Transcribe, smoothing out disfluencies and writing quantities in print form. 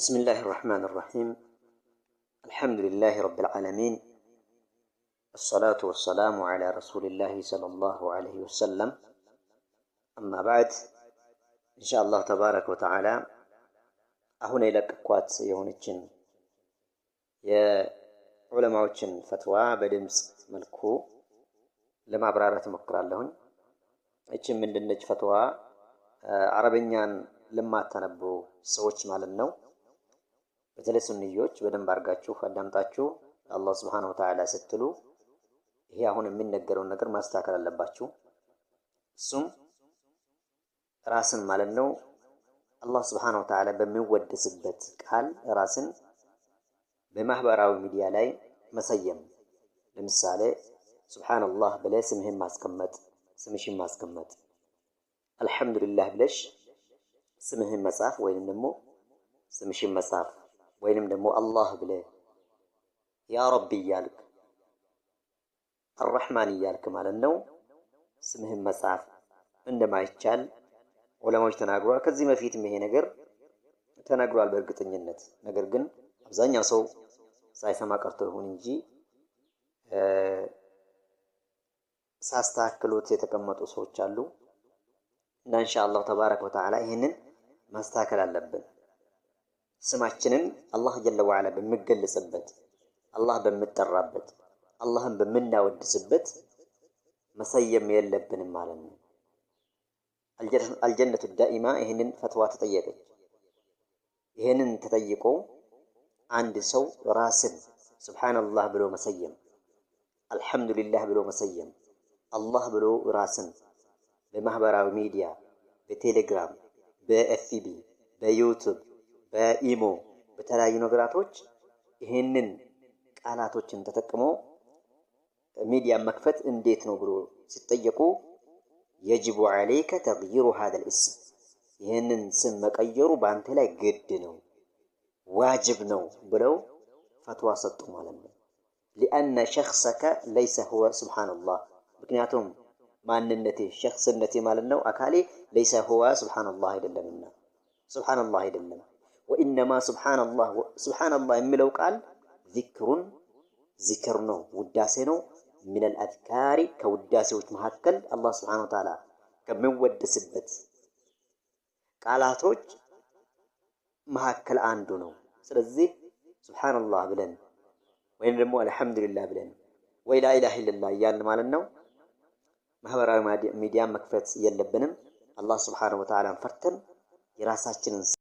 بسم الله الرحمن الرحيم. الحمد لله رب العالمين، الصلاة والسلام على رسول الله صلى الله عليه وسلم. أما بعد، إن شاء الله تبارك وتعالى أهنا لك قوات يونيتشن يا علماء فتوى بدمس ملكو لما برارة مقرار لهن إيش من النج فتوى عربيان لما تنبو سوتش مالنو በተለይ ሱንዮች በደንብ አርጋችሁ አዳምጣችሁ አላህ Subhanahu Wa Ta'ala ስትሉ ይሄ አሁን የሚነገረው ነገር ማስተካከል አለባችሁ። እሱም ራስን ማለት ነው አላህ Subhanahu Wa Ta'ala በሚወደስበት ቃል ራስን በማህበራዊ ሚዲያ ላይ መሰየም። ለምሳሌ ሱብሃንአላህ ብለህ ስምህን ማስቀመጥ፣ ስምሽን ማስቀመጥ፣ አልহামዱሊላህ ብለሽ ስምህን መጻፍ ወይንም ደግሞ ስምሽን መጻፍ ወይንም ደግሞ አላህ ብለ ያ ረቢ እያልክ አርረህማን እያልክ ማለት ነው ስምህን መጻፍ እንደማይቻል ዑለማዎች ተናግሯል። ከዚህ በፊትም ይሄ ነገር ተናግሯል በእርግጠኝነት። ነገር ግን አብዛኛው ሰው ሳይሰማ ቀርቶ ይሁን እንጂ ሳስተካክሉት የተቀመጡ ሰዎች አሉ እና ኢንሻአላህ ተባረከ ወተዓላ ይሄንን ማስተካከል አለብን። ስማችንን አላህ ጀለ ወዐላ በሚገለጽበት አላህ በሚጠራበት አላህን በምናወድስበት መሰየም የለብንም ማለት ነው። አልጀነቱ ዳኢማ ይሄንን ፈትዋ ተጠየቀች። ይሄንን ተጠይቆ አንድ ሰው ራስን ሱብሃንአላህ ብሎ መሰየም፣ አልহামዱሊላህ ብሎ መሰየም፣ አላህ ብሎ ራስን በማህበራዊ ሚዲያ በቴሌግራም በኤፍቢ በዩቲዩብ በኢሞ በተለያዩ ነገራቶች ይሄንን ቃላቶችን ተጠቅሞ ሚዲያ መክፈት እንዴት ነው ብሎ ሲጠየቁ يجب عليك تغيير هذا الاسم ይሄንን ስም መቀየሩ ባንተ ላይ ግድ ነው ዋጅብ ነው ብለው ፈትዋ ሰጡ ማለት ነው። لأن شخصك ليس هو سبحان الله ምክንያቱም ማንነቴ ሸخصነቴ ማለት ነው አካሌ ليس هو سبحان الله አይደለምና سبحان الله አይደለም። وإنما سبحان الله የሚለው ቃል ذكر ነው ውዳሴ ነው። من الأذكار ከውዳሴዎች መካከል አላህ Subhanahu Wa Ta'ala ከሚወደስበት ቃላቶች መካከል አንዱ ነው። ስለዚህ ሱብሃንአላህ ብለን ወይም ደግሞ አልহামዱሊላህ ብለን ወይ ላ ኢላሃ ኢላላህ ያን ማለት ነው ማህበራዊ ሚዲያ መክፈት የለብንም። አላህ Subhanahu Wa Ta'ala ፈርተን የራሳችንን